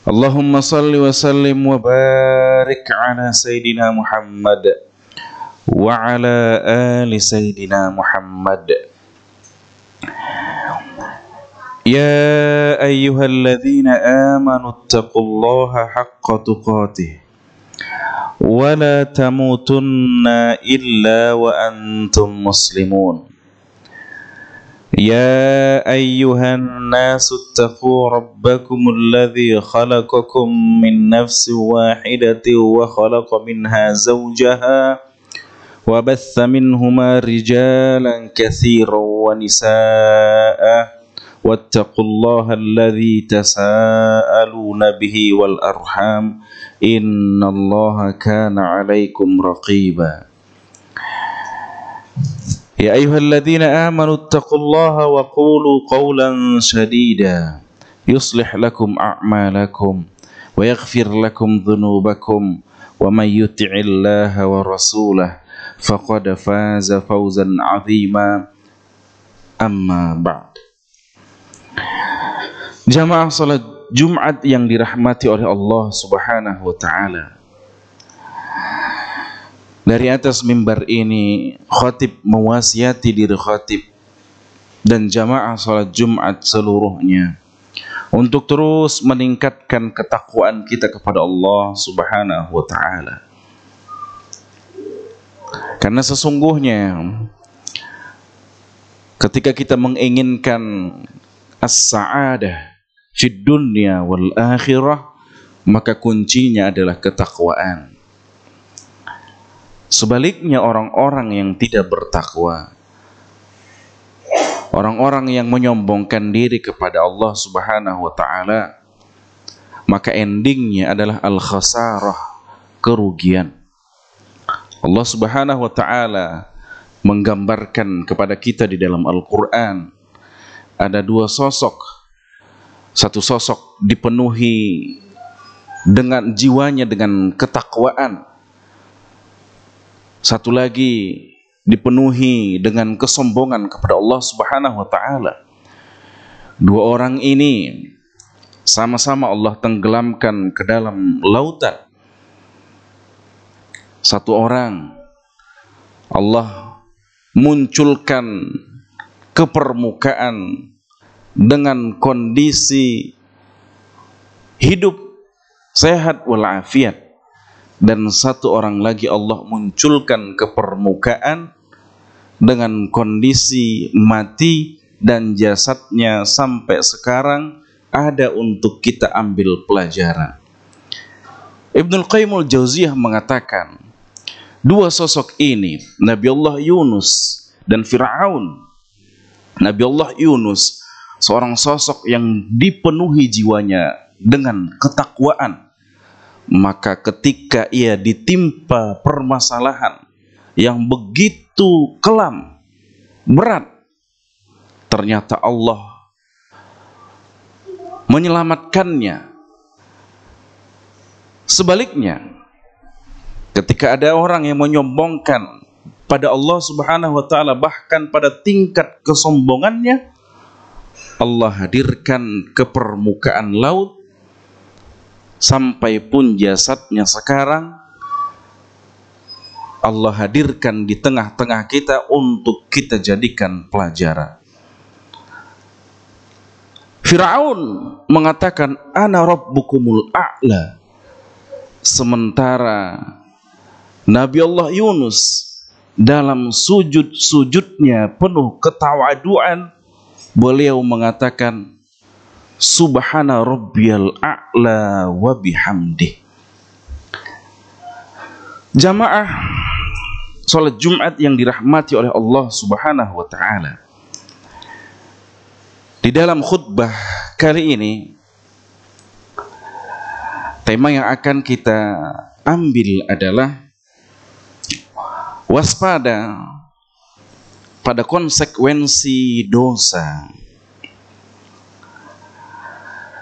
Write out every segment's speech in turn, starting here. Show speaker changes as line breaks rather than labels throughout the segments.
Allahumma salli wa sallim wa barik ala Sayyidina Muhammad wa ala ali Sayyidina Muhammad. Ya ayyuhalladzina amanu ittaqullaha haqqa tuqatih wa la tamutunna illa wa antum muslimun. يا أيها الناس اتقوا ربكم الذي خلقكم من نفس واحدة وخلق منها زوجها وبث منهما رجالا كثيرا ونساء واتقوا الله الذي تساءلون به والأرحام إن الله كان عليكم رقيبا. يا أيها الذين آمنوا اتقوا الله وقولوا قولا سديدا يصلح لكم أعمالكم ويغفر لكم ذنوبكم ومن يطع الله ورسوله فقد فاز فوزا عظيما. أما بعد. Jamaah salat Jumat yang dirahmati oleh Allah Subhanahu wa taala. Dari atas mimbar ini khatib mewasiati diri khatib dan jamaah salat Jumat seluruhnya untuk terus meningkatkan ketakwaan kita kepada Allah Subhanahu wa taala. Karena sesungguhnya ketika kita menginginkan as-sa'adah fid dunya wal akhirah, maka kuncinya adalah ketakwaan. Sebaliknya orang-orang yang tidak bertakwa, orang-orang yang menyombongkan diri kepada Allah Subhanahu wa taala, maka endingnya adalah al-khasarah, kerugian. Allah Subhanahu wa taala menggambarkan kepada kita di dalam Al-Qur'an ada dua sosok. Satu sosok dipenuhi dengan jiwanya dengan ketakwaan. Satu lagi dipenuhi dengan kesombongan kepada Allah Subhanahu wa taala. Dua orang ini sama-sama Allah tenggelamkan ke dalam lautan. Satu orang Allah munculkan ke permukaan dengan kondisi hidup sehat walafiat. Dan satu orang lagi Allah munculkan ke permukaan dengan kondisi mati dan jasadnya sampai sekarang ada untuk kita ambil pelajaran. Ibnul Qayyim al-Jauziyah mengatakan, dua sosok ini, Nabi Allah Yunus dan Fir'aun. Nabi Allah Yunus, seorang sosok yang dipenuhi jiwanya dengan ketakwaan. Maka ketika ia ditimpa permasalahan yang begitu kelam, berat, ternyata Allah menyelamatkannya. Sebaliknya, ketika ada orang yang menyombongkan pada Allah Subhanahu wa taala, bahkan pada tingkat kesombongannya, Allah hadirkan ke permukaan laut. Sampai pun jasadnya sekarang Allah hadirkan di tengah-tengah kita untuk kita jadikan pelajaran. Fir'aun mengatakan ana rabbukumul a'la, sementara Nabi Allah Yunus dalam sujud-sujudnya penuh ketawaduan, beliau mengatakan Subhana rabbiyal a'la wa bihamdih. Jamaah salat Jumat yang dirahmati oleh Allah Subhanahu wa taala. Di dalam khutbah kali ini, tema yang akan kita ambil adalah waspada pada konsekuensi dosa.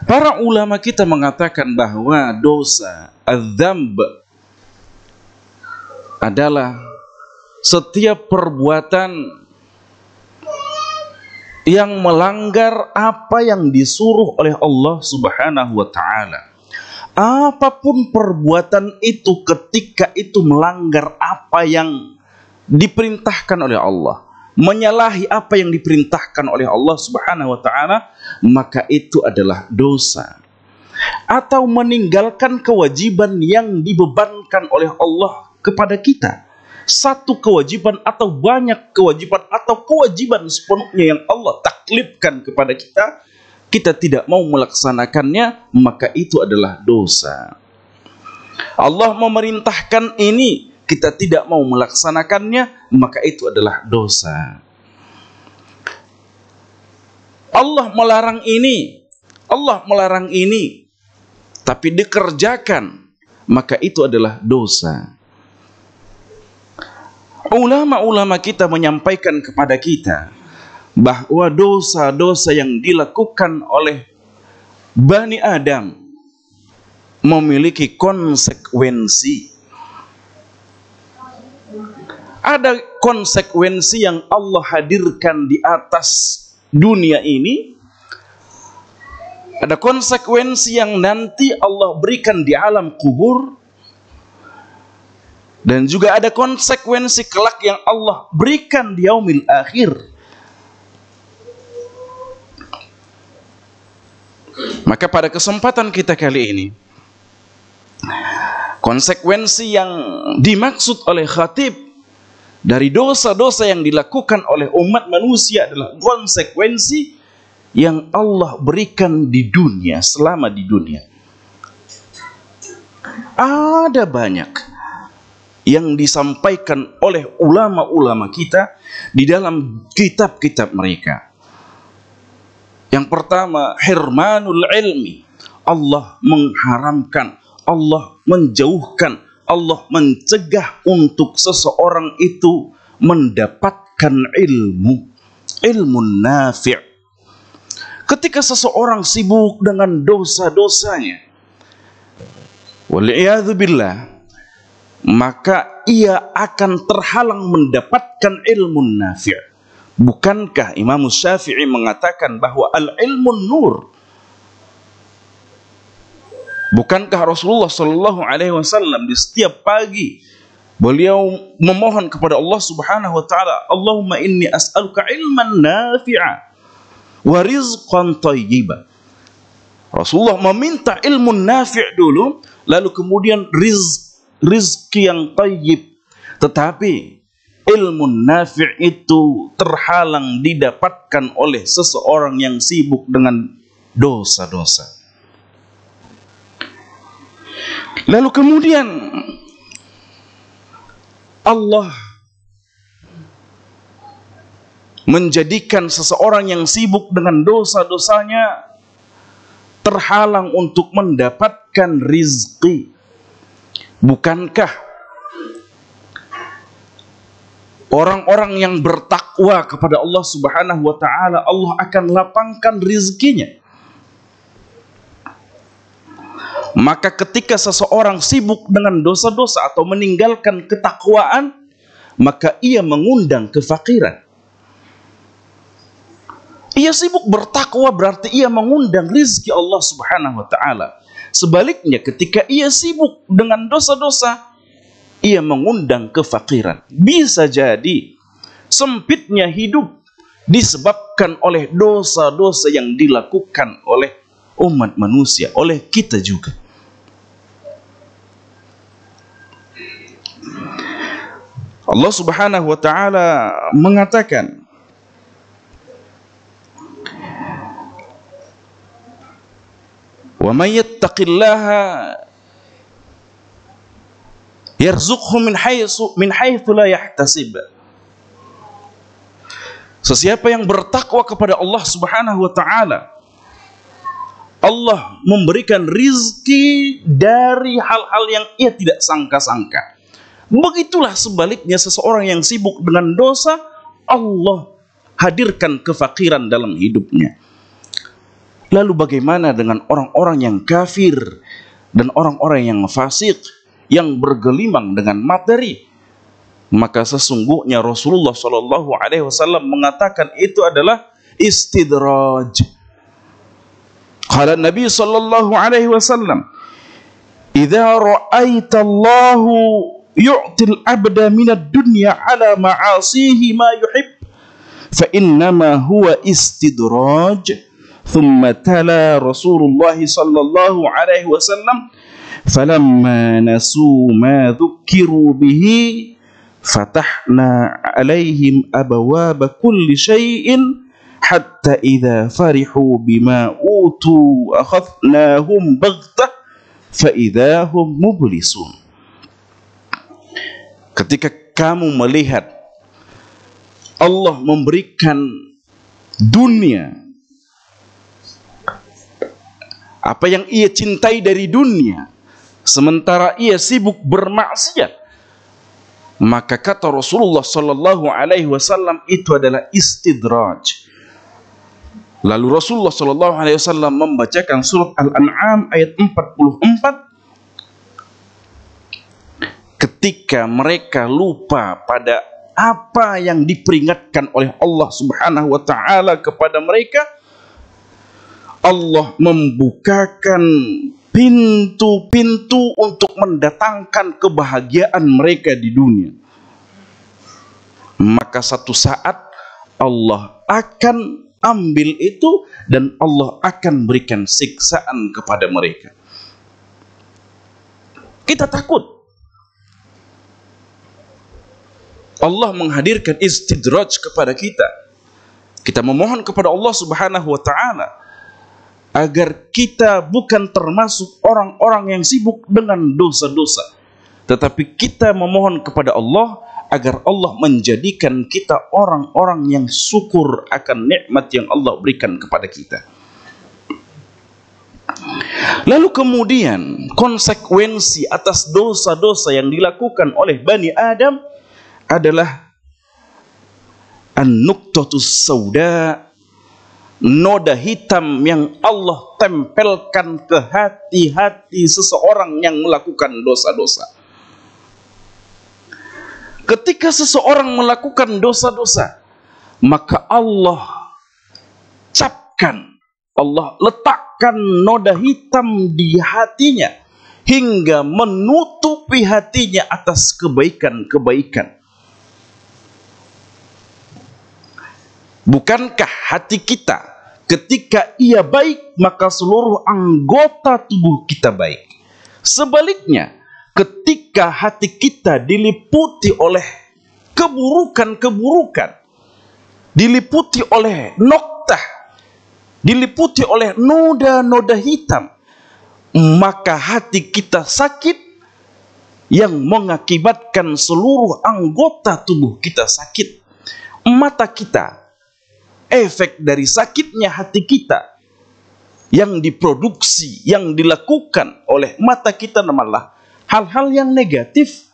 Para ulama kita mengatakan bahwa dosa, adzamb, adalah setiap perbuatan yang melanggar apa yang disuruh oleh Allah Subhanahu wa taala, Apapun perbuatan itu ketika itu melanggar apa yang diperintahkan oleh Allah, menyalahi apa yang diperintahkan oleh Allah Subhanahu wa taala, maka itu adalah dosa. Atau meninggalkan kewajiban yang dibebankan oleh Allah kepada kita. Satu kewajiban atau banyak kewajiban atau kewajiban sepenuhnya yang Allah taklifkan kepada kita, kita tidak mau melaksanakannya, maka itu adalah dosa. Allah memerintahkan ini, kita tidak mau melaksanakannya, maka itu adalah dosa. Allah melarang ini, tapi dikerjakan, maka itu adalah dosa. Ulama-ulama kita menyampaikan kepada kita bahwa dosa-dosa yang dilakukan oleh Bani Adam memiliki konsekuensi. Ada konsekuensi yang Allah hadirkan di atas dunia ini. Ada konsekuensi yang nanti Allah berikan di alam kubur. Dan juga ada konsekuensi kelak yang Allah berikan di yaumil akhir. Maka pada kesempatan kita kali ini, konsekuensi yang dimaksud oleh khatib dari dosa-dosa yang dilakukan oleh umat manusia adalah konsekuensi yang Allah berikan di dunia, selama di dunia. Ada banyak yang disampaikan oleh ulama-ulama kita di dalam kitab-kitab mereka. Yang pertama, hirmanul ilmi. Allah mengharamkan, Allah menjauhkan, Allah mencegah untuk seseorang itu mendapatkan ilmu nafi'. Ketika seseorang sibuk dengan dosa-dosanya, wal'iyadzubillah, maka ia akan terhalang mendapatkan ilmu nafi'. Bukankah Imam Syafi'i mengatakan bahwa al-ilmun nur? Bukankah Rasulullah sallallahu alaihi wasallam di setiap pagi beliau memohon kepada Allah Subhanahu wa taala, Allahumma inni as'aluka ilman nafi'a wa rizqan thayyiba. Rasulullah meminta ilmu nafi' dulu, lalu kemudian rizki yang thayyib. Tetapi ilmu nafi' itu terhalang didapatkan oleh seseorang yang sibuk dengan dosa-dosa. Lalu kemudian Allah menjadikan seseorang yang sibuk dengan dosa-dosanya terhalang untuk mendapatkan rizki. Bukankah orang-orang yang bertakwa kepada Allah Subhanahu wa taala, Allah akan lapangkan rizkinya? Maka ketika seseorang sibuk dengan dosa-dosa atau meninggalkan ketakwaan, maka ia mengundang kefakiran. Ia sibuk bertakwa berarti ia mengundang rizki Allah Subhanahu wa taala. Sebaliknya ketika ia sibuk dengan dosa-dosa, ia mengundang kefakiran. Bisa jadi sempitnya hidup disebabkan oleh dosa-dosa yang dilakukan oleh umat manusia, oleh kita juga. Allah Subhanahu wa taala mengatakan, "Wa may yattaqillaha yarzuqhu min haitsu la yahtasib." Sesiapa yang bertakwa kepada Allah Subhanahu wa taala, Allah memberikan rizki dari hal-hal yang ia tidak sangka-sangka. Begitulah sebaliknya seseorang yang sibuk dengan dosa, Allah hadirkan kefakiran dalam hidupnya. Lalu bagaimana dengan orang-orang yang kafir dan orang-orang yang fasik, yang bergelimang dengan materi? Maka sesungguhnya Rasulullah Shallallahu Alaihi Wasallam mengatakan itu adalah istidraj. Qala Nabi Sallallahu Alaihi Wasallam, idza ra'aita Allahu yu'til abda minad dunya ala ma'asihi ma yuhib fa innama huwa istidraj. Thumma tala Rasulullah sallallahu alaihi wasallam falamma nasu ma dhukiru bihi fatahna alaihim abawaba kulli syai'in hatta idza farihu bima utu akhadnahum baghtah fa idza hum mublisun. Ketika kamu melihat Allah memberikan dunia, apa yang ia cintai dari dunia, sementara ia sibuk bermaksiat, maka kata Rasulullah sallallahu alaihi wasallam itu adalah istidraj. Lalu Rasulullah sallallahu alaihi wasallam membacakan surat Al-An'am ayat 44 ketika mereka lupa pada apa yang diperingatkan oleh Allah Subhanahu wa taala kepada mereka. Allah membukakan pintu-pintu untuk mendatangkan kebahagiaan mereka di dunia. Maka satu saat Allah akan ambil itu dan Allah akan berikan siksaan kepada mereka. Kita takut. Allah menghadirkan istidraj kepada kita. Kita memohon kepada Allah Subhanahu wa taala agar kita bukan termasuk orang-orang yang sibuk dengan dosa-dosa, tetapi kita memohon kepada Allah agar Allah menjadikan kita orang-orang yang syukur akan nikmat yang Allah berikan kepada kita. Lalu kemudian konsekuensi atas dosa-dosa yang dilakukan oleh Bani Adam adalah an-nuqtatus sauda, noda hitam yang Allah tempelkan ke hati-hati seseorang yang melakukan dosa-dosa. Ketika seseorang melakukan dosa-dosa, maka Allah capkan, Allah letakkan noda hitam di hatinya hingga menutupi hatinya atas kebaikan-kebaikan. Bukankah hati kita ketika ia baik, maka seluruh anggota tubuh kita baik? Sebaliknya, ketika hati kita diliputi oleh keburukan-keburukan, diliputi oleh noktah, diliputi oleh noda-noda hitam, maka hati kita sakit yang mengakibatkan seluruh anggota tubuh kita sakit. Mata kita, efek dari sakitnya hati kita yang diproduksi, yang dilakukan oleh mata kita malah hal-hal yang negatif.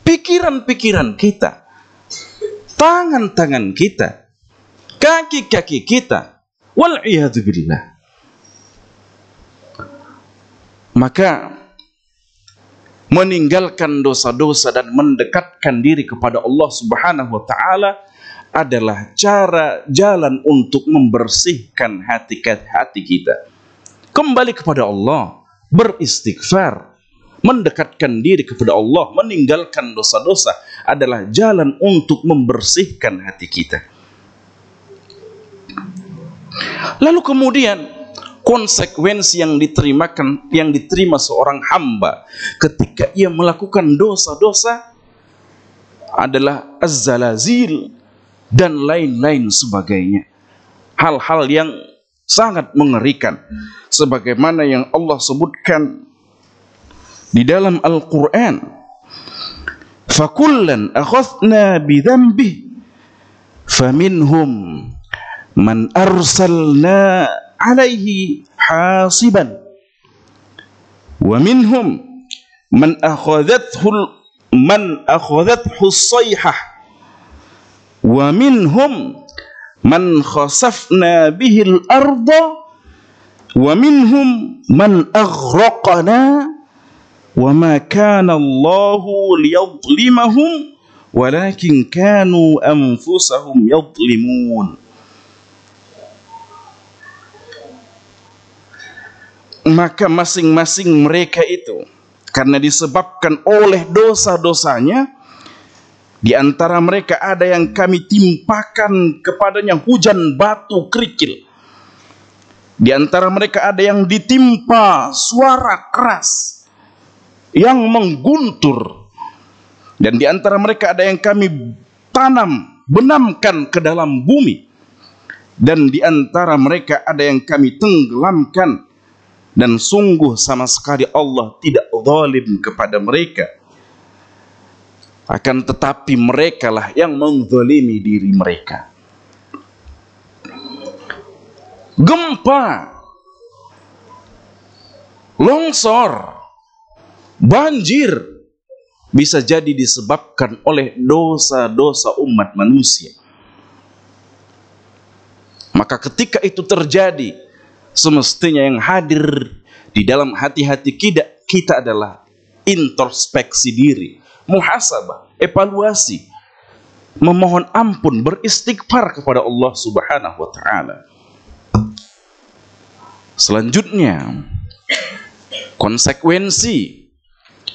Pikiran-pikiran kita, tangan-tangan kita, kaki-kaki kita, wal'iyadzubillah. Maka meninggalkan dosa-dosa dan mendekatkan diri kepada Allah Subhanahu wa taala adalah jalan untuk membersihkan hati kita. Kembali kepada Allah, beristighfar, mendekatkan diri kepada Allah, meninggalkan dosa-dosa adalah jalan untuk membersihkan hati kita. Lalu kemudian konsekuensi yang diterima seorang hamba ketika ia melakukan dosa-dosa adalah az-zalazil dan lain-lain sebagainya. Hal-hal yang sangat mengerikan sebagaimana yang Allah sebutkan di dalam Al-Qur'an. Fakullan akhadna bidhanbihi faminhum man arsalna alaihi hasiban wa minhum man akhadathu as-sayhah wa minhum man khasafna bihi al-arda wa minhum man aghraqna wa ma kana Allahu liyadhlimahum walakin kanu anfusahum yadhlimun. Maka masing-masing mereka itu Karena disebabkan oleh dosa-dosanya, di antara mereka ada yang kami timpakan kepadanya hujan batu kerikil. Di antara mereka ada yang ditimpa suara keras yang mengguntur. Dan di antara mereka ada yang kami benamkan ke dalam bumi. Dan di antara mereka ada yang kami tenggelamkan. Dan sungguh sama sekali Allah tidak zalim kepada mereka. Akan tetapi mereka lah yang menzalimi diri mereka. Gempa, longsor, banjir bisa jadi disebabkan oleh dosa-dosa umat manusia. Maka ketika itu terjadi, semestinya yang hadir di dalam hati-hati kita adalah introspeksi diri, muhasabah, evaluasi, memohon ampun, beristighfar kepada Allah Subhanahu wa taala. Selanjutnya, konsekuensi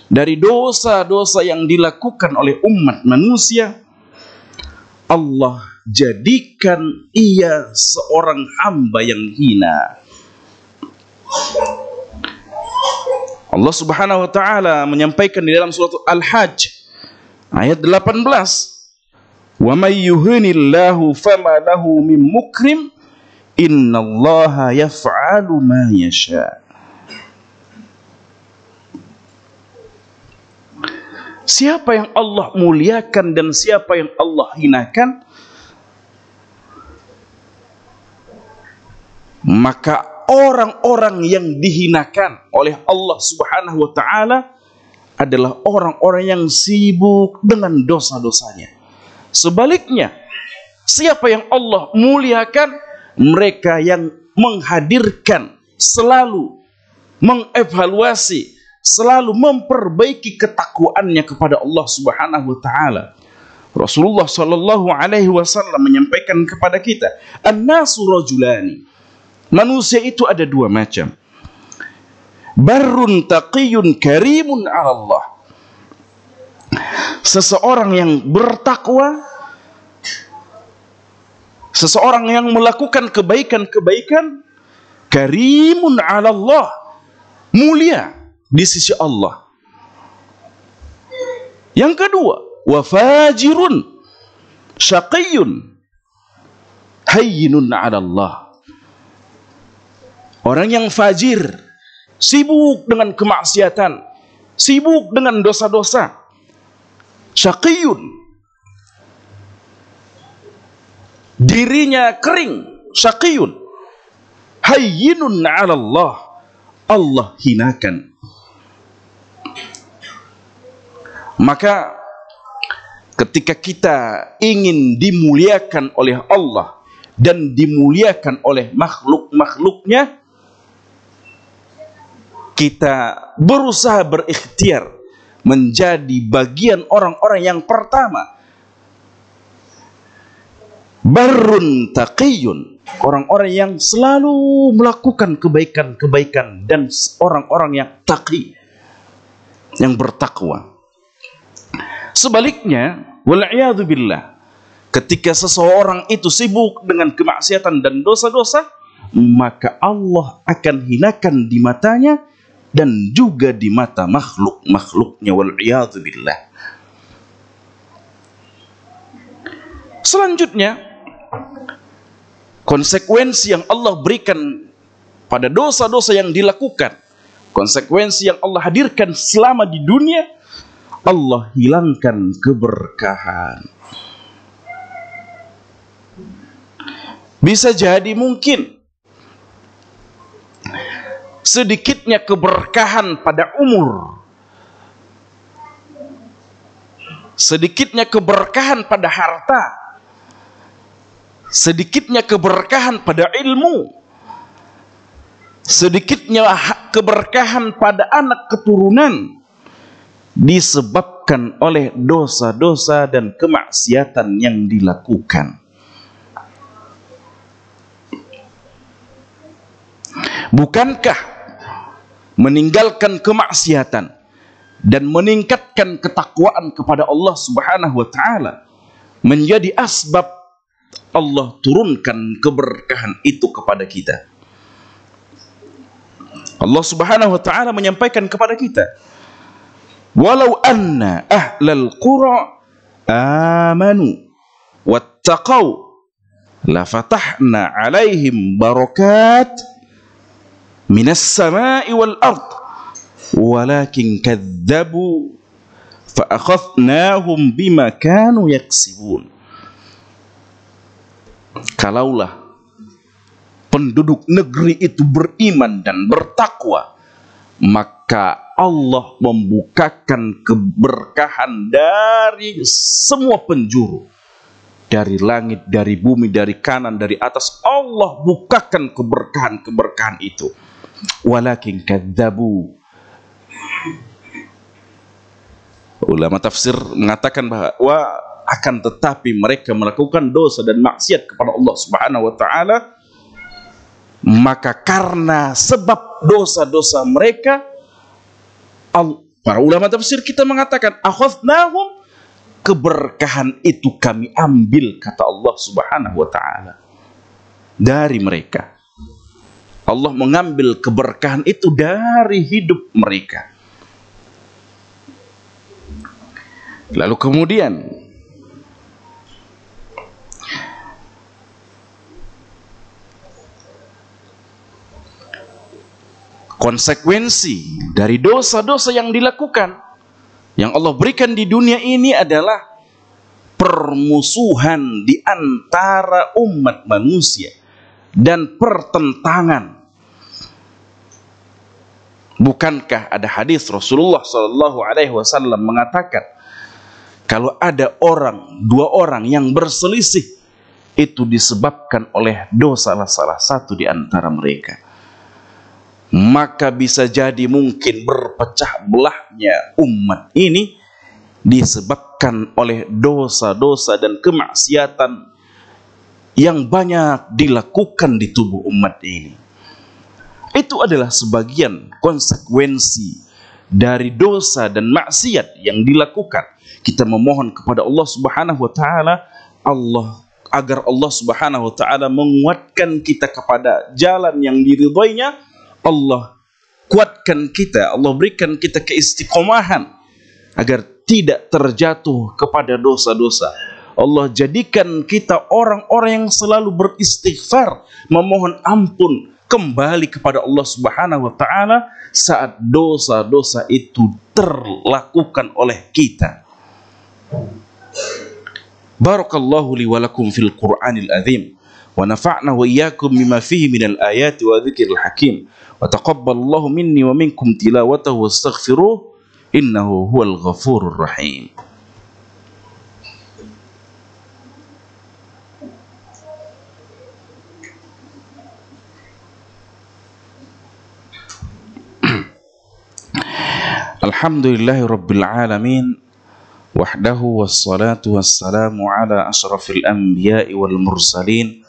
dari dosa-dosa yang dilakukan oleh umat manusia, Allah jadikan ia seorang hamba yang hina. Allah Subhanahu wa taala menyampaikan di dalam surat Al-Hajj ayat 18, "Wa may yuhinillahu fama lahu min mukrim, innallaha yaf'alu ma yasha." Siapa yang Allah muliakan dan siapa yang Allah hinakan, maka orang-orang yang dihinakan oleh Allah Subhanahu wa taala adalah orang-orang yang sibuk dengan dosa-dosanya. Sebaliknya, siapa yang Allah muliakan, mereka yang menghadirkan, selalu mengevaluasi, selalu memperbaiki ketakwaannya kepada Allah Subhanahu wa taala. Rasulullah sallallahu alaihi wasallam menyampaikan kepada kita, "An-nasu rajulani." Manusia itu ada dua macam. Barrun taqiyun karimun 'ala Allah. Seseorang yang bertakwa, seseorang yang melakukan kebaikan-kebaikan, karimun 'ala Allah, mulia di sisi Allah. Yang kedua, wa fajirun syaqiyun hayyinun 'ala Allah. Orang yang fajir, sibuk dengan kemaksiatan, sibuk dengan dosa-dosa. Syaqiyun, dirinya kering, syaqiyun. Hayyinun 'ala Allah, Allah hinakan. Maka ketika kita ingin dimuliakan oleh Allah dan dimuliakan oleh makhluk-makhluknya, kita berusaha berikhtiar menjadi bagian orang-orang yang pertama. Barrun taqiyun, orang-orang yang selalu melakukan kebaikan-kebaikan dan orang-orang yang taqi, yang bertakwa. Sebaliknya, wal'iyadu billah, ketika seseorang itu sibuk dengan kemaksiatan dan dosa-dosa, maka Allah akan hinakan di matanya dan juga di mata makhluk-makhluknya, wal'iyadu billah. Selanjutnya, konsekuensi yang Allah berikan pada dosa-dosa yang dilakukan, konsekuensi yang Allah hadirkan selama di dunia, Allah hilangkan keberkahan. Bisa jadi mungkin sedikitnya keberkahan pada umur, sedikitnya keberkahan pada harta, sedikitnya keberkahan pada ilmu, sedikitnya keberkahan pada anak keturunan, disebabkan oleh dosa-dosa dan kemaksiatan yang dilakukan. Bukankah meninggalkan kemaksiatan, dan meningkatkan ketakwaan kepada Allah Subhanahu wa taala menjadi asbab Allah turunkan keberkahan itu kepada kita. Allah Subhanahu wa taala menyampaikan kepada kita, walau anna ahlal qura amanu wattaqau la fatahna alaihim barakat minas sama'i wal ard walakin kadzabu fa akhadnahum bima kanu yaksibun. Kalaulah penduduk negeri itu beriman dan bertakwa, maka Allah membukakan keberkahan dari semua penjuru, dari langit, dari bumi, dari kanan, dari atas. Allah bukakan keberkahan-keberkahan itu. Walakin kadzabu. Ulama tafsir mengatakan bahwa akan tetapi mereka melakukan dosa dan maksiat kepada Allah Subhanahu wa taala, maka karena sebab dosa-dosa mereka, para ulama tafsir kita mengatakan akhadnahum, keberkahan itu kami ambil, kata Allah Subhanahu wa taala, dari mereka. Allah mengambil keberkahan itu dari hidup mereka. Lalu kemudian konsekuensi dari dosa-dosa yang dilakukan, yang Allah berikan di dunia ini adalah permusuhan di antara umat manusia dan pertentangan. Bukankah ada hadis Rasulullah SAW mengatakan, kalau ada dua orang yang berselisih, itu disebabkan oleh dosa salah satu di antara mereka. Maka bisa jadi mungkin berpecah belahnya umat ini disebabkan oleh dosa-dosa dan kemaksiatan yang banyak dilakukan di tubuh umat ini. Itu adalah sebagian konsekuensi dari dosa dan maksiat yang dilakukan. Kita memohon kepada Allah Subhanahu wa taala agar Allah Subhanahu wa taala menguatkan kita kepada jalan yang diridhoinya. Allah kuatkan kita, Allah berikan kita keistiqomahan agar tidak terjatuh kepada dosa-dosa. Allah jadikan kita orang-orang yang selalu beristighfar, memohon ampun, kembali kepada Allah Subhanahu wa taala saat dosa-dosa itu terlakukan oleh kita. Barakallahu li wa lakum fil Qur'anil azim wa nafa'na wa iyyakum bima fihi minal ayati wa dzikril hakim wa taqabbalallahu minni wa minkum tilawatahu wastaghfiruh innahu huwal ghafurur rahim. Alhamdulillahi rabbil alamin wahdahu wassalatu wassalamu ala ashrafil anbiya'i wal mursalin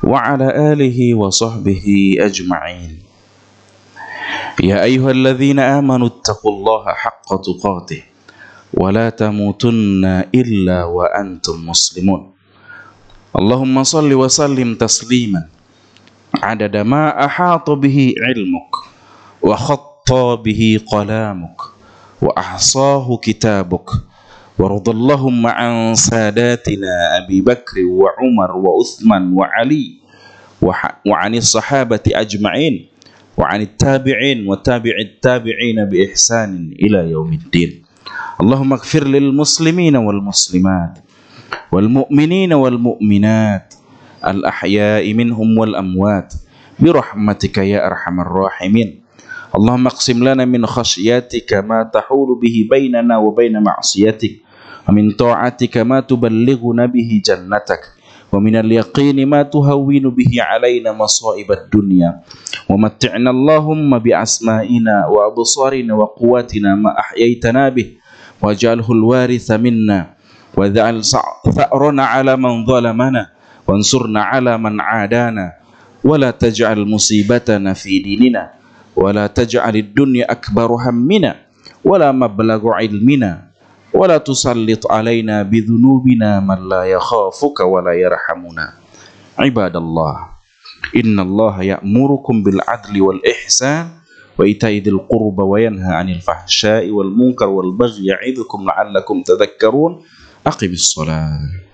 wa ala alihi wa sahbihi ajma'in. Ya ayyuhalladzina amanu ittaqullaha haqqa tuqatih wa la tamutunna illa wa antum muslimun. Allahumma salli wa sallim tasliman adada ma ahata bihi ilmuk wa khatta bihi qalamuk wa ahsahu kitabuk ورضى اللهم عن ساداتنا أبي بكر وعمر وعثمان وعلي وعن الصحابة أجمعين وعن التابعين وتابع التابعين بإحسان إلى يوم الدين. اللهم اغفر للمسلمين والمسلمات والمؤمنين والمؤمنات الأحياء منهم والأموات برحمتك يا أرحم الراحمين. اللهم اقسم لنا من خشيتك ما تحول به بيننا وبين معصيتك ومن طاعتك ما تبلغنا به جنتك ومن اليقين ما تهون به علينا مصائب الدنيا ومتعنا اللهم بأسمائنا وأبصارنا وقواتنا ما أحييتنا به واجعله الوارث منا واجعل ثأرنا على من ظلمنا وانصرنا على من عادانا ولا تجعل مصيبتنا في ديننا ولا تجعل الدنيا أكبر همنا ولا مبلغ علمنا ولا تسلط علينا بذنوبنا من لا يخافك ولا يرحمنا. عباد الله، إن الله يأمركم بالعدل والإحسان وإيتاء ذي القربى وينهى عن الفحشاء والمنكر والبغي يعظكم لعلكم تذكرون. أقم الصلاة.